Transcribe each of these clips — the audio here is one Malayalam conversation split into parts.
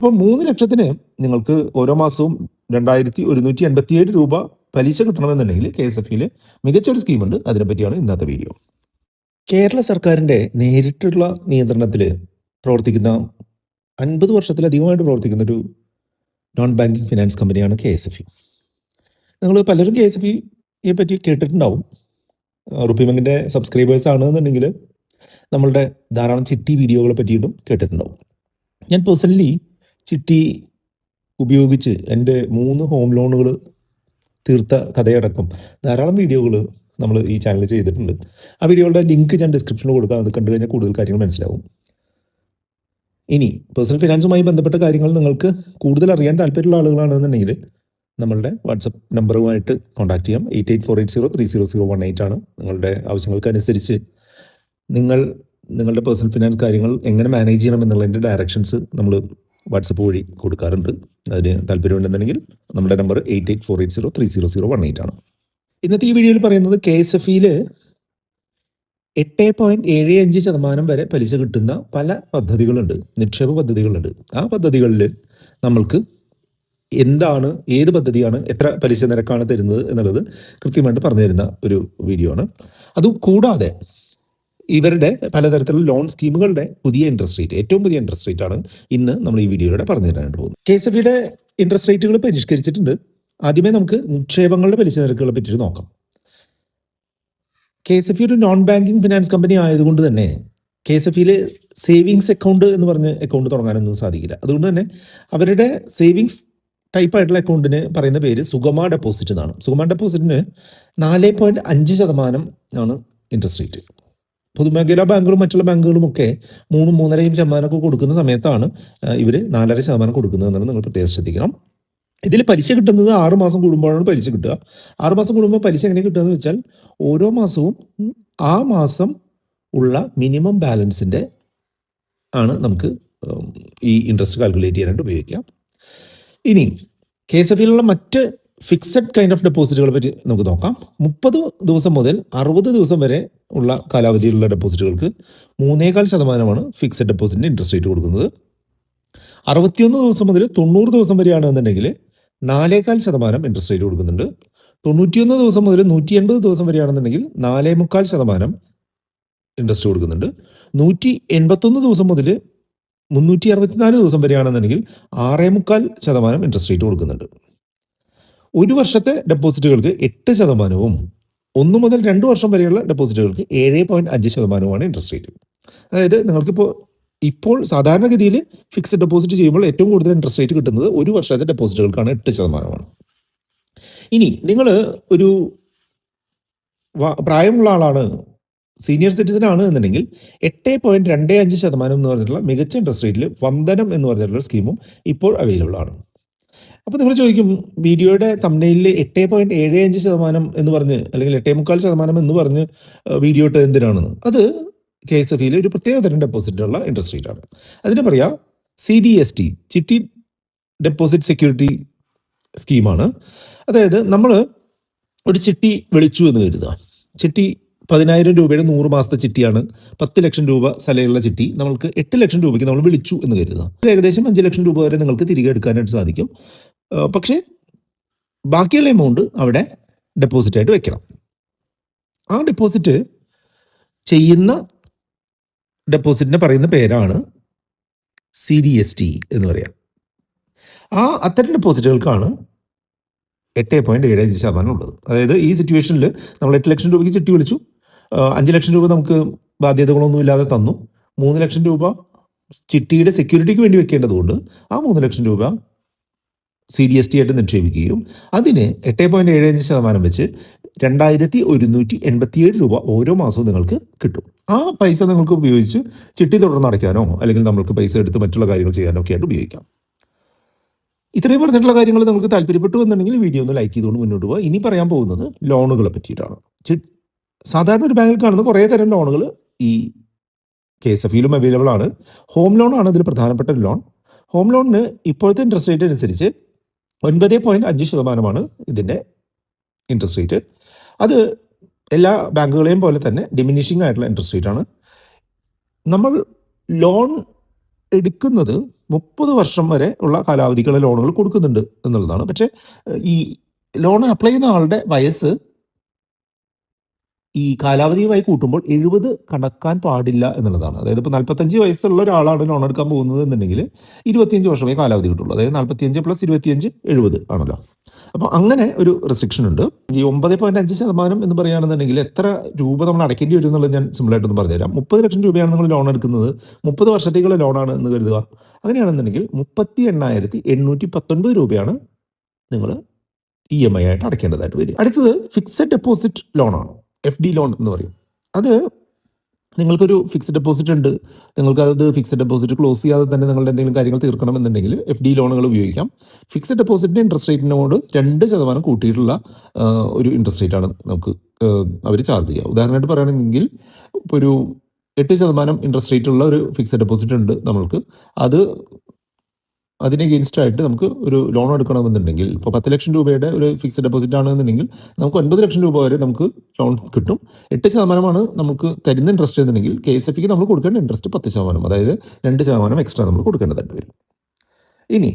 അപ്പോൾ 3 ലക്ഷത്തിന് നിങ്ങൾക്ക് ഓരോ മാസവും 2187 രൂപ പലിശ കിട്ടണമെന്നുണ്ടെങ്കിൽ KSFEയിൽ മികച്ചൊരു സ്കീമുണ്ട്. അതിനെപ്പറ്റിയാണ് ഇന്നത്തെ വീഡിയോ. കേരള സർക്കാരിൻ്റെ നേരിട്ടുള്ള നിയന്ത്രണത്തിൽ പ്രവർത്തിക്കുന്ന 50 വർഷത്തിലധികമായിട്ട് പ്രവർത്തിക്കുന്ന ഒരു നോൺ ബാങ്കിങ് ഫിനാൻസ് കമ്പനിയാണ് KSFE. നിങ്ങൾ പലരും KSFEയെ പറ്റി കേട്ടിട്ടുണ്ടാവും. റുപ്പി ബാങ്കിൻ്റെ സബ്സ്ക്രൈബേഴ്സ് ആണെന്നുണ്ടെങ്കിൽ നമ്മളുടെ ധാരാളം ചിട്ടി വീഡിയോകളെ പറ്റിയിട്ടും കേട്ടിട്ടുണ്ടാവും. ഞാൻ പേഴ്സണലി ചിട്ടി ഉപയോഗിച്ച് എൻ്റെ 3 ഹോം ലോണുകൾ തീർത്ത കഥയടക്കം ധാരാളം വീഡിയോകൾ നമ്മൾ ഈ ചാനലിൽ ചെയ്തിട്ടുണ്ട്. ആ വീഡിയോകളുടെ ലിങ്ക് ഞാൻ ഡിസ്ക്രിപ്ഷനിൽ കൊടുക്കാം. അത് കണ്ടു കഴിഞ്ഞാൽ കൂടുതൽ കാര്യങ്ങൾ മനസ്സിലാവും. ഇനി പേഴ്സണൽ ഫിനാൻസുമായി ബന്ധപ്പെട്ട കാര്യങ്ങൾ നിങ്ങൾക്ക് കൂടുതൽ അറിയാൻ താല്പര്യമുള്ള ആളുകളാണെന്നുണ്ടെങ്കിൽ നമ്മളുടെ വാട്സപ്പ് നമ്പറുമായിട്ട് കോൺടാക്ട് ചെയ്യാം. 8848030018 ആണ്. നിങ്ങളുടെ ആവശ്യങ്ങൾക്കനുസരിച്ച് നിങ്ങളുടെ പേഴ്സണൽ ഫിനാൻസ് കാര്യങ്ങൾ എങ്ങനെ മാനേജ് ചെയ്യണം എന്നുള്ളതിൻ്റെ ഡയറക്ഷൻസ് നമ്മൾ വാട്സപ്പ് വഴി കൊടുക്കാറുണ്ട്. അതിന് താല്പര്യമുണ്ടെന്നുണ്ടെങ്കിൽ നമ്മുടെ നമ്പർ 8848030018 ആണ്. ഇന്നത്തെ ഈ വീഡിയോയിൽ പറയുന്നത് KSFEയിൽ 8.75% വരെ പലിശ കിട്ടുന്ന പല പദ്ധതികളുണ്ട്, നിക്ഷേപ പദ്ധതികളുണ്ട്. ആ പദ്ധതികളിൽ നമ്മൾക്ക് ഏത് പദ്ധതിയാണ്, എത്ര പലിശ നിരക്കാണ് തരുന്നത് എന്നുള്ളത് കൃത്യമായിട്ട് പറഞ്ഞു തരുന്ന ഒരു വീഡിയോ ആണ്. അതുകൂടാതെ ഇവരുടെ പലതരത്തിലുള്ള ലോൺ സ്കീമുകളുടെ പുതിയ ഇൻട്രസ്റ്റ് റേറ്റ്, ഏറ്റവും പുതിയ ഇൻട്രസ്റ്റ് റേറ്റ് ആണ് ഇന്ന് നമ്മൾ ഈ വീഡിയോയിലൂടെ പറഞ്ഞു തരാനായിട്ട് പോകുന്നത്. KSFEയുടെ ഇൻട്രസ്റ്റ് റേറ്റുകൾ പരിഷ്കരിച്ചിട്ടുണ്ട്. ആദ്യമേ നമുക്ക് നിക്ഷേപങ്ങളുടെ പലിശ നിരക്കുകളെ പറ്റിയിട്ട് നോക്കാം. KSFE ഒരു നോൺ ബാങ്കിങ് ഫിനാൻസ് കമ്പനി ആയതുകൊണ്ട് തന്നെ KSFEയിൽ സേവിങ്സ് അക്കൗണ്ട് എന്ന് പറഞ്ഞ അക്കൗണ്ട് തുടങ്ങാനൊന്നും സാധിക്കില്ല. അതുകൊണ്ട് തന്നെ അവരുടെ സേവിങ്സ് ടൈപ്പ് ആയിട്ടുള്ള അക്കൗണ്ടിന് പറയുന്ന പേര് സുഗമ ഡെപ്പോസിറ്റ് എന്നാണ്. സുഗമ ഡെപ്പോസിറ്റിന് 4.5% ആണ് ഇൻട്രസ്റ്റ് റേറ്റ്. പൊതുമേഖലാ ബാങ്കുകളും മറ്റുള്ള ബാങ്കുകളും ഒക്കെ 3-3.5% കൊടുക്കുന്ന സമയത്താണ് ഇവർ 4.5% കൊടുക്കുന്നതെന്നാണ് നിങ്ങൾ പ്രത്യേകം ശ്രദ്ധിക്കണം. ഇതിൽ പലിശ കിട്ടുന്നത് 6 മാസം കൂടുമ്പോഴാണ് പലിശ കിട്ടുക. 6 മാസം കൂടുമ്പോൾ പലിശ എങ്ങനെ കിട്ടുക എന്ന് വെച്ചാൽ ഓരോ മാസവും ആ മാസം ഉള്ള മിനിമം ബാലൻസിൻ്റെ ആണ് നമുക്ക് ഈ ഇൻട്രസ്റ്റ് കാൽക്കുലേറ്റ് ചെയ്യാനായിട്ട് ഉപയോഗിക്കാം. ഇനി KSFEയിലുള്ള മറ്റ് ഫിക്സഡ് കൈൻഡ് ഓഫ് ഡെപ്പോസിറ്റുകളെ പറ്റി നമുക്ക് നോക്കാം. 30 ദിവസം മുതൽ 60 ദിവസം വരെ ഉള്ള കാലാവധിയിലുള്ള ഡെപ്പോസിറ്റുകൾക്ക് 3.25% ഫിക്സഡ് ഡെപ്പോസിറ്റിന് ഇൻട്രസ്റ്റ് റേറ്റ് കൊടുക്കുന്നത്. 61 ദിവസം മുതൽ 90 ദിവസം വരെയാണെന്നുണ്ടെങ്കിൽ 4.25% ഇൻട്രസ്റ്റ് റേറ്റ് കൊടുക്കുന്നുണ്ട്. 91 ദിവസം മുതൽ 180 ദിവസം വരെയാണെന്നുണ്ടെങ്കിൽ 4.25% ഇൻട്രസ്റ്റ് കൊടുക്കുന്നുണ്ട്. 181 ദിവസം മുതൽ 364 ദിവസം വരെയാണെന്നുണ്ടെങ്കിൽ 6.25% ഇൻട്രസ്റ്റ് റേറ്റ് കൊടുക്കുന്നുണ്ട്. ഒരു വർഷത്തെ ഡെപ്പോസിറ്റുകൾക്ക് 8%, 1 മുതൽ 2 വർഷം വരെയുള്ള ഡെപ്പോസിറ്റുകൾക്ക് 7.5% ഇൻട്രസ്റ്റ് റേറ്റ്. അതായത് ഇപ്പോൾ സാധാരണഗതിയിൽ ഫിക്സഡ് ഡെപ്പോസിറ്റ് ചെയ്യുമ്പോൾ ഏറ്റവും കൂടുതൽ ഇൻട്രസ്റ്റ് റേറ്റ് കിട്ടുന്നത് ഒരു വർഷത്തെ ഡെപ്പോസിറ്റുകൾക്കാണ് 8%. ഇനി നിങ്ങൾ ഒരു പ്രായമുള്ള ആളാണ്, സീനിയർ സിറ്റിസൺ ആണ് എന്നുണ്ടെങ്കിൽ 8.25% എന്ന് പറഞ്ഞിട്ടുള്ള മികച്ച ഇൻട്രസ്റ്റ് റേറ്റിൽ വന്ദനം എന്ന് പറഞ്ഞിട്ടുള്ള സ്കീമും ഇപ്പോൾ അവൈലബിൾ ആണ്. അപ്പോൾ നിങ്ങൾ ചോദിക്കും, വീഡിയോയുടെ തംബ്നെയിലിൽ 8.75% എന്ന് പറഞ്ഞ് അല്ലെങ്കിൽ 8.25% എന്ന് പറഞ്ഞ് വീഡിയോ ഇട്ട് എന്തിനാണെന്ന്. അത് KSFEയിൽ ഒരു പ്രത്യേക തരം ഡെപ്പോസിറ്റുള്ള ഇൻട്രസ്റ്റ് റേറ്റ് ആണ്. അതിന് പറയാം CDST, ചിട്ടി ഡെപ്പോസിറ്റ് സെക്യൂരിറ്റി സ്കീമാണ്. അതായത് നമ്മൾ ഒരു ചിട്ടി വിളിച്ചു എന്ന് കരുതുക. ചിട്ടി 10,000 രൂപയുടെ 100 മാസത്തെ ചിട്ടിയാണ്. 10 ലക്ഷം രൂപ സ്ഥലമുള്ള ചിട്ടി നമ്മൾക്ക് 8 ലക്ഷം രൂപയ്ക്ക് നമ്മൾ വിളിച്ചു എന്ന് കരുതുക. ഏകദേശം 5 ലക്ഷം രൂപ വരെ നിങ്ങൾക്ക് തിരികെ എടുക്കാനായിട്ട് സാധിക്കും. പക്ഷേ ബാക്കിയുള്ള എമൗണ്ട് അവിടെ ഡെപ്പോസിറ്റായിട്ട് വെക്കണം. ആ ഡെപ്പോസിറ്റ് ചെയ്യുന്ന ഡെപ്പോസിറ്റിനെ പറയുന്ന പേരാണ് CDST എന്ന് പറയാം. അത്തരം ഡെപ്പോസിറ്റുകൾക്കാണ് 8.75% ഉള്ളത്. അതായത് ഈ സിറ്റുവേഷനിൽ നമ്മൾ 8 ലക്ഷം രൂപയ്ക്ക് ചിട്ടി വിളിച്ചു, 5 ലക്ഷം രൂപ നമുക്ക് ബാധ്യതകളൊന്നും ഇല്ലാതെ തന്നു. 3 ലക്ഷം രൂപ ചിട്ടിയുടെ സെക്യൂരിറ്റിക്ക് വേണ്ടി വെക്കേണ്ടതുകൊണ്ട് ആ 3 ലക്ഷം രൂപ CDST ആയിട്ട് നിക്ഷേപിക്കുകയും അതിന് 8.75% വെച്ച് 2,187 രൂപ ഓരോ മാസവും നിങ്ങൾക്ക് കിട്ടും. ആ പൈസ നിങ്ങൾക്ക് ഉപയോഗിച്ച് ചിട്ടി തുടർന്ന് അടയ്ക്കാനോ അല്ലെങ്കിൽ നമ്മൾക്ക് പൈസ എടുത്ത് മറ്റുള്ള കാര്യങ്ങൾ ചെയ്യാനോ ഒക്കെ ആയിട്ട് ഉപയോഗിക്കാം. ഇത്രയും പറഞ്ഞിട്ടുള്ള കാര്യങ്ങൾ നിങ്ങൾക്ക് താല്പര്യപ്പെട്ടു എന്നുണ്ടെങ്കിൽ വീഡിയോ ഒന്ന് ലൈക്ക് ചെയ്തുകൊണ്ട് മുന്നോട്ട് പോവുക. ഇനി പറയാൻ പോകുന്നത് ലോണുകളെ പറ്റിയിട്ടാണ്. സാധാരണ ഒരു ബാങ്കിൽ കാണുന്ന കുറേ തരം ലോണുകൾ ഈ KSFEയിലും അവൈലബിൾ ആണ്. ഹോം ലോൺ ആണ് ഇതിൽ പ്രധാനപ്പെട്ട ഒരു ലോൺ. ഹോം ലോണിന് ഇപ്പോഴത്തെ ഇൻട്രസ്റ്റ് റേറ്റ് അനുസരിച്ച് 9.5% ഇതിൻ്റെ ഇൻട്രസ്റ്റ് റേറ്റ്. അത് എല്ലാ ബാങ്കുകളെയും പോലെ തന്നെ ഡിമിനിഷിംഗ് ആയിട്ടുള്ള ഇൻട്രസ്റ്റ് റേറ്റ് ആണ്. നമ്മൾ ലോൺ എടുക്കുന്നത് 30 വർഷം വരെ ഉള്ള കാലാവധിക്കുള്ള ലോണുകൾ കൊടുക്കുന്നുണ്ട് എന്നുള്ളതാണ്. പക്ഷേ ഈ ലോൺ അപ്ലൈ ചെയ്യുന്ന ആളുടെ വയസ്സ് ഈ കാലാവധിയുമായി കൂട്ടുമ്പോൾ 70 കടക്കാൻ പാടില്ല എന്നുള്ളതാണ്. അതായത് ഇപ്പോൾ 45 വയസ്സുള്ള ഒരാളാണ് ലോൺ എടുക്കാൻ പോകുന്നത് എന്നുണ്ടെങ്കിൽ 25 വർഷമേ കാലാവധി കിട്ടുള്ളൂ. അതായത് 45 + 25 70 ആണല്ലോ. അപ്പോൾ അങ്ങനെ ഒരു റെസ്ട്രിക്ഷൻ ഉണ്ട്. ഈ 9.5% എന്ന് പറയുകയാണെന്നുണ്ടെങ്കിൽ എത്ര രൂപ നമ്മൾ അടയ്ക്കേണ്ടി വരും എന്നുള്ളത് ഞാൻ സിമ്പിളായിട്ടൊന്ന് പറഞ്ഞുതരാം. 30 ലക്ഷം രൂപയാണ് നിങ്ങൾ ലോൺ എടുക്കുന്നത്, 30 വർഷത്തേക്കുള്ള ലോണാണ് എന്ന് കരുതുക. അങ്ങനെയാണെന്നുണ്ടെങ്കിൽ 38,819 രൂപയാണ് നിങ്ങൾ EMI ആയിട്ട് അടയ്ക്കേണ്ടതായിട്ട് വരും. അടുത്തത് ഫിക്സഡ് ഡെപ്പോസിറ്റ് ലോണാണ്. FD ലോൺ എന്ന് പറയും. അത് നിങ്ങൾക്കൊരു ഫിക്സഡ് ഡെപ്പോസിറ്റ് ഉണ്ട്, നിങ്ങൾക്കത് ഫിക്സഡ് ഡെപ്പോസിറ്റ് ക്ലോസ് ചെയ്യാതെ തന്നെ നിങ്ങളുടെ എന്തെങ്കിലും കാര്യങ്ങൾ തീർക്കണമെന്നുണ്ടെങ്കിൽ FD ലോണുകൾ ഉപയോഗിക്കാം. ഫിക്സഡ് ഡെപ്പോസിറ്റിൻ്റെ ഇൻട്രസ്റ്റ് റേറ്റിനോട് 2% കൂട്ടിയിട്ടുള്ള ഒരു ഇൻട്രസ്റ്റ് റേറ്റാണ് നമുക്ക് അവർ ചാർജ് ചെയ്യുക. ഉദാഹരണമായിട്ട് പറയുകയാണെങ്കിൽ ഇപ്പോൾ ഒരു 8% ഇൻട്രസ്റ്റ് റേറ്റ് ഉള്ള ഒരു ഫിക്സഡ് ഡെപ്പോസിറ്റ് ഉണ്ട് നമ്മൾക്ക്. അതിന് എഗെയിൻസ്റ്റായിട്ട് നമുക്ക് ഒരു ലോൺ എടുക്കണമെന്നുണ്ടെങ്കിൽ ഇപ്പോൾ 10 ലക്ഷം രൂപയുടെ ഒരു ഫിക്സഡ് ഡെപ്പോസിറ്റ് ആണെന്നുണ്ടെങ്കിൽ നമുക്ക് 9 ലക്ഷം രൂപ വരെ നമുക്ക് ലോൺ കിട്ടും. 8% നമുക്ക് തരുന്ന ഇൻട്രസ്റ്റ് എന്നുണ്ടെങ്കിൽ KSFക്ക് നമ്മൾ കൊടുക്കേണ്ട ഇൻട്രസ്റ്റ് 10%, അതായത് 2% എക്സ്ട്രാ നമ്മൾ കൊടുക്കേണ്ടതായിട്ട് വരും. ഇനി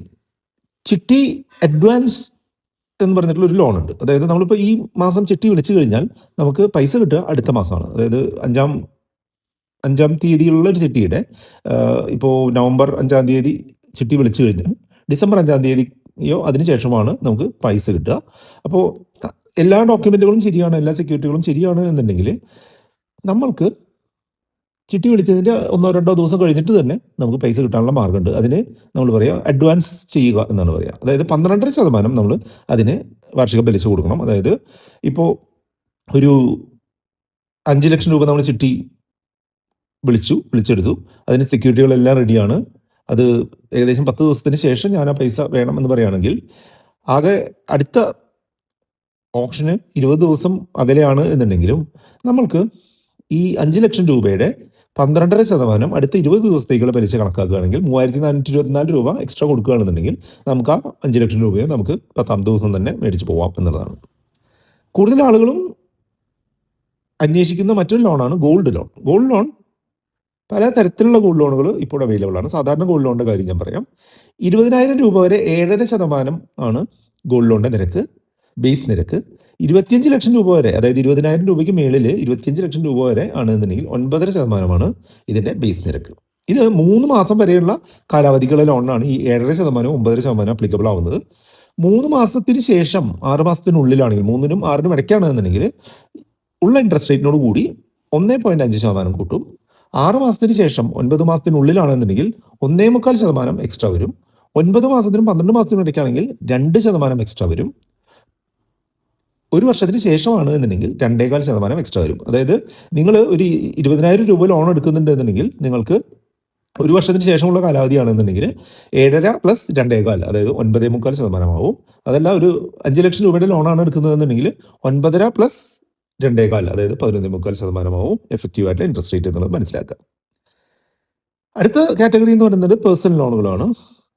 ചിട്ടി അഡ്വാൻസ് എന്ന് പറഞ്ഞിട്ടുള്ള ഒരു ലോൺ ഉണ്ട്. അതായത് നമ്മളിപ്പോൾ ഈ മാസം ചിട്ടി വിളിച്ചു കഴിഞ്ഞാൽ നമുക്ക് പൈസ കിട്ടുക അടുത്ത മാസമാണ്. അതായത് 5-ാം തീയതിയുള്ള ഒരു ചിട്ടിയുടെ ഇപ്പോൾ നവംബർ 5-ാം തീയതി ചിട്ടി വിളിച്ചു കഴിഞ്ഞാൽ ഡിസംബർ 5-ാം തീയതിയോ അതിനുശേഷമാണ് നമുക്ക് പൈസ കിട്ടുക. അപ്പോൾ എല്ലാ ഡോക്യുമെൻറ്റുകളും ശരിയാണ്, എല്ലാ സെക്യൂരിറ്റികളും ശരിയാണ് എന്നുണ്ടെങ്കിൽ നമ്മൾക്ക് ചിട്ടി വിളിച്ചതിൻ്റെ 1-2 ദിവസം കഴിഞ്ഞിട്ട് തന്നെ നമുക്ക് പൈസ കിട്ടാനുള്ള മാർഗ്ഗമുണ്ട്. അതിന് നമ്മൾ പറയുക അഡ്വാൻസ് ചെയ്യുക എന്നാണ് പറയുക. അതായത് 12.5% നമ്മൾ അതിന് വാർഷിക പലിശ കൊടുക്കണം. അതായത് ഇപ്പോൾ ഒരു 5 ലക്ഷം രൂപ നമ്മൾ ചിട്ടി വിളിച്ചെടുത്തു, അതിന് സെക്യൂരിറ്റികളെല്ലാം റെഡിയാണ്. അത് ഏകദേശം 10 ദിവസത്തിന് ശേഷം ഞാൻ ആ പൈസ വേണമെന്ന് പറയുകയാണെങ്കിൽ ആകെ അടുത്ത ഓപ്ഷന് 20 ദിവസം അകലെയാണ് എന്നുണ്ടെങ്കിലും നമ്മൾക്ക് ഈ 5 ലക്ഷം രൂപയുടെ 12.5% അടുത്ത 20 ദിവസത്തേക്കുള്ള പലിശ കണക്കാക്കുകയാണെങ്കിൽ 3,424 രൂപ എക്സ്ട്രാ കൊടുക്കുകയാണെന്നുണ്ടെങ്കിൽ നമുക്ക് ആ 5 ലക്ഷം രൂപയെ നമുക്ക് 10-ാം ദിവസം തന്നെ മേടിച്ച് പോവാം എന്നുള്ളതാണ്. കൂടുതൽ ആളുകളും അന്വേഷിക്കുന്ന മറ്റൊരു ലോണാണ് ഗോൾഡ് ലോൺ. ഗോൾഡ് ലോൺ പല തരത്തിലുള്ള ഗോൾഡ് ലോണുകൾ ഇപ്പോൾ അവൈലബിൾ ആണ്. സാധാരണ ഗോൾഡ് ലോണിൻ്റെ കാര്യം ഞാൻ പറയാം. 20,000 രൂപ വരെ 7.5% ആണ് ഗോൾഡ് ലോണിൻ്റെ നിരക്ക്, ബേസ് നിരക്ക്. 25 ലക്ഷം രൂപ വരെ, അതായത് 20,000 രൂപയ്ക്ക് മേളിൽ 25 ലക്ഷം രൂപ വരെ ആണെന്നുണ്ടെങ്കിൽ 9.5% ഇതിൻ്റെ ബേസ് നിരക്ക്. ഇത് 3 മാസം വരെയുള്ള കാലാവധിക്കുള്ള ലോണിനാണ് ഈ 7.5% 9.5% അപ്ലിക്കബിൾ ആവുന്നത്. 3 മാസത്തിന് ശേഷം 6 മാസത്തിനുള്ളിലാണെങ്കിൽ, 3-നും 6-നും ഇടയ്ക്കാണെന്നുണ്ടെങ്കിൽ ഉള്ള ഇൻട്രസ്റ്റ് റേറ്റിനോട് കൂടി 1.5% കൂട്ടും. 6 മാസത്തിന് ശേഷം 9 മാസത്തിനുള്ളിലാണെന്നുണ്ടെങ്കിൽ 1.25% എക്സ്ട്രാ വരും. 9 മാസത്തിനും 12 മാസത്തിനും ഇടയ്ക്കാണെങ്കിൽ 2% എക്സ്ട്രാ വരും. 1 വർഷത്തിന് ശേഷമാണ് എന്നുണ്ടെങ്കിൽ 2.25% എക്സ്ട്രാ വരും. അതായത് നിങ്ങൾ ഒരു 20,000 രൂപ ലോൺ എടുക്കുന്നുണ്ട് എന്നുണ്ടെങ്കിൽ നിങ്ങൾക്ക് 1 വർഷത്തിന് ശേഷമുള്ള കാലാവധിയാണെന്നുണ്ടെങ്കിൽ 7.5 + 2.25, അതായത് 9.25% ആവും. അതല്ല ഒരു 5 ലക്ഷം രൂപയുടെ ലോണാണ് എടുക്കുന്നതെന്നുണ്ടെങ്കിൽ 9.5 + 2.25, അതായത് 11.25% ആവും എഫക്റ്റീവായിട്ടുള്ള ഇൻട്രസ്റ്റ് റേറ്റ് എന്നുള്ളത് മനസ്സിലാക്കുക. അടുത്ത കാറ്റഗറി എന്ന് പറയുന്നത് പേഴ്സണൽ ലോണുകളാണ്.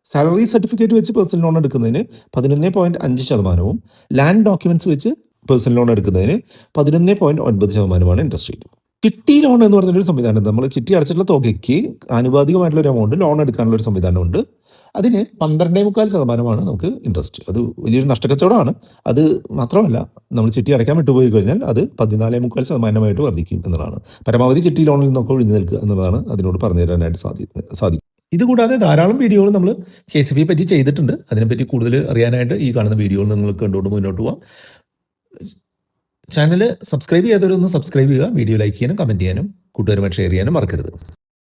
സാലറി സർട്ടിഫിക്കറ്റ് വെച്ച് പേഴ്സണൽ ലോൺ എടുക്കുന്നതിന് 11.5%, ലാൻഡ് ഡോക്യുമെന്റ്സ് വെച്ച് പേഴ്സണൽ ലോൺ എടുക്കുന്നതിന് 11.9% ഇൻട്രസ്റ്റ് റേറ്റ്. ചിട്ടി ലോൺ എന്ന് പറഞ്ഞൊരു സംവിധാനം, നമ്മൾ ചിട്ടി അടച്ചിട്ടുള്ള തുകയ്ക്ക് ആനുപാതികമായിട്ടുള്ള ഒരു എമൗണ്ട് ലോൺ എടുക്കാനുള്ള ഒരു സംവിധാനമുണ്ട്. അതിന് 12.25% നമുക്ക് ഇൻട്രസ്റ്റ്. അത് വലിയൊരു നഷ്ടക്കച്ചവടമാണ്. അത് മാത്രമല്ല, നമ്മൾ ചിട്ടി അടയ്ക്കാൻ വിട്ടുപോയി കഴിഞ്ഞാൽ അത് 14.25% വർദ്ധിക്കും എന്നതാണ്. പരമാവധി ചിട്ടി ലോണിൽ നിന്നൊക്കെ ഒഴിഞ്ഞു നിൽക്കുക എന്നുള്ളതാണ് അതിനോട് പറഞ്ഞു തരാനായിട്ട് സാധിക്കും. ഇതുകൂടാതെ ധാരാളം വീഡിയോകൾ നമ്മൾ KSFയെ പറ്റി ചെയ്തിട്ടുണ്ട്. അതിനെപ്പറ്റി കൂടുതൽ അറിയാനായിട്ട് ഈ കാണുന്ന വീഡിയോകൾ നിങ്ങൾ കണ്ടുകൊണ്ട് മുന്നോട്ട് പോകാം. ചാനൽ സബ്സ്ക്രൈബ് ചെയ്യാത്തവരൊന്ന് സബ്സ്ക്രൈബ് ചെയ്യുക, വീഡിയോ ലൈക്ക് ചെയ്യാനും കമൻറ്റ് ചെയ്യാനും കൂട്ടുകാരുമായി ഷെയർ ചെയ്യാനും മറക്കരുത്.